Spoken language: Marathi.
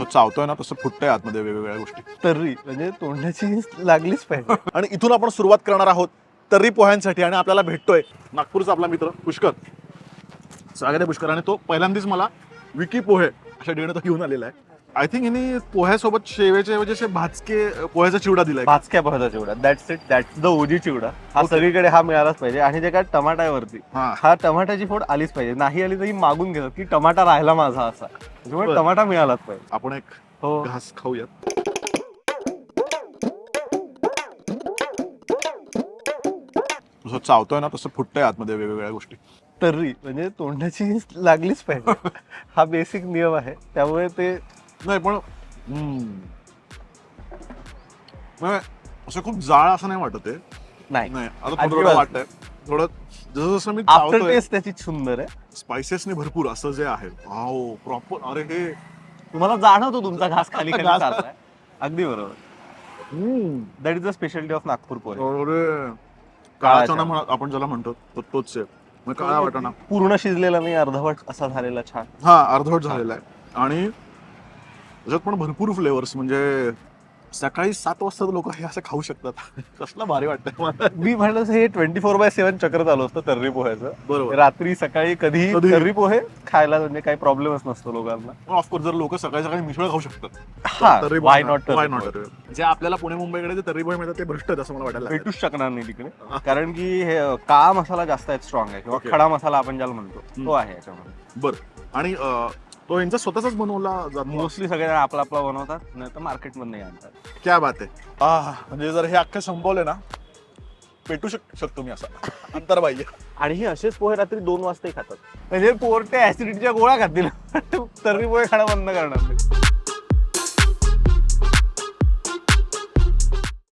जसं चावतोय ना तसं फुटतंय आतमध्ये वेगवेगळ्या गोष्टी. तर्री म्हणजे तोंडाची लागलीच पाहिजे. आणि इथून आपण सुरुवात करणार आहोत तर्री पोह्यांसाठी आणि आपल्याला भेटतोय नागपूरचा आपला मित्र पुष्कर. स्वागत आहे पुष्कर. आणि तो पहिल्यांदाच मला विकी पोहे अशा डिशने तो घेऊन आलेला आहे. आय थिंक हिने पोह्यासोबत शेवेचे ऐवजी असे भाजके पोह्याचा चिवडा दिलाय. भाजक्या पोह्याचा chivda, that's it, that's the OG chivda. हा सगळीकडे हा मिळालाच पाहिजे. आणि जे काय टमाटा आहे वरती, हा टमाट्याची फोड आलीच पाहिजे. नाही आली तरी मागून घेतात की टमाटा राहिला माझा असा, त्यामुळे टमाटा मिळालाच पाहिजे. आपण एक हो, घास खाऊयात. जसं चावतोय ना तसं फुटतंय आतमध्ये वेगवेगळ्या गोष्टी. तर्री म्हणजे तोंडाची लागलीच पाहिजे. हा बेसिक नियम आहे, त्यामुळे ते नाही पण असं खूप जाळ असं नाही वाटत आहे. नाही. नाही आता अजिबात. थोडं वाटतंय थोडं जसं जसं मी आफ्टर चावतोय टेस्ट त्याची सुंदर आहे. स्पायसेसने भरपूर असं जे आहे. Wow proper. अरे हे तुम्हाला जाणवतो तुमचा घास खाली खाली चाललाय. अगदी बरोबर. That is the speciality of Nagpur pohe. अरे काळा चणा आपण ज्याला म्हणतो तोच आहे. मग काळा वाटाणा पूर्ण शिजलेला नाही, अर्धवट असा झालेला छान. हा अर्धवट झालेला आहे. आणि त्याच्यात पण भरपूर फ्लेवर्स. म्हणजे सकाळी 7 वाजता लोक हे असं खाऊ शकतात. कसलं भारी वाटतंय मला. मी म्हणलं हे 24/7 चक्र चालू असतं तर्री पोह्याचं. बरोबर. रात्री सकाळी कधी कधीही. तर्री पोहे खायला म्हणजे काही प्रॉब्लेमच नसतो लोकांना. ऑफकोर्स जर लोक सकाळी सकाळी मिसळ खाऊ शकतात हा, why not Y tarri not. जे आपल्याला पुणे मुंबईकडे जे तर्री पोहे मिळतात ते भ्रष्ट आहेत असं मला वाटायला लागलं. भेटूच शकणार नाही तिकडे. कारण की हे काळा मसाला जास्त आहे, स्ट्रॉंग आहे, किंवा Okay. खडा मसाला आपण ज्याला म्हणतो तो आहे याच्यामध्ये. बरं. आणि तो यांचा स्वतःचाच बनवला जातो. मोस्टली सगळे आपला आपला बनवतात, नाही तर मार्केटमधून आणतात. क्या बात आहे. म्हणजे जर हे अख्खे संपवले ना पेटू शकतो मी असा अंतर पाहिजे. आणि हे असेच पोहे रात्री 2 वाजताही खातात. म्हणजे पोरटे ऍसिडिटीच्या गोळ्या खातील, तर्री पोहे खाणं बंद करणार नाही.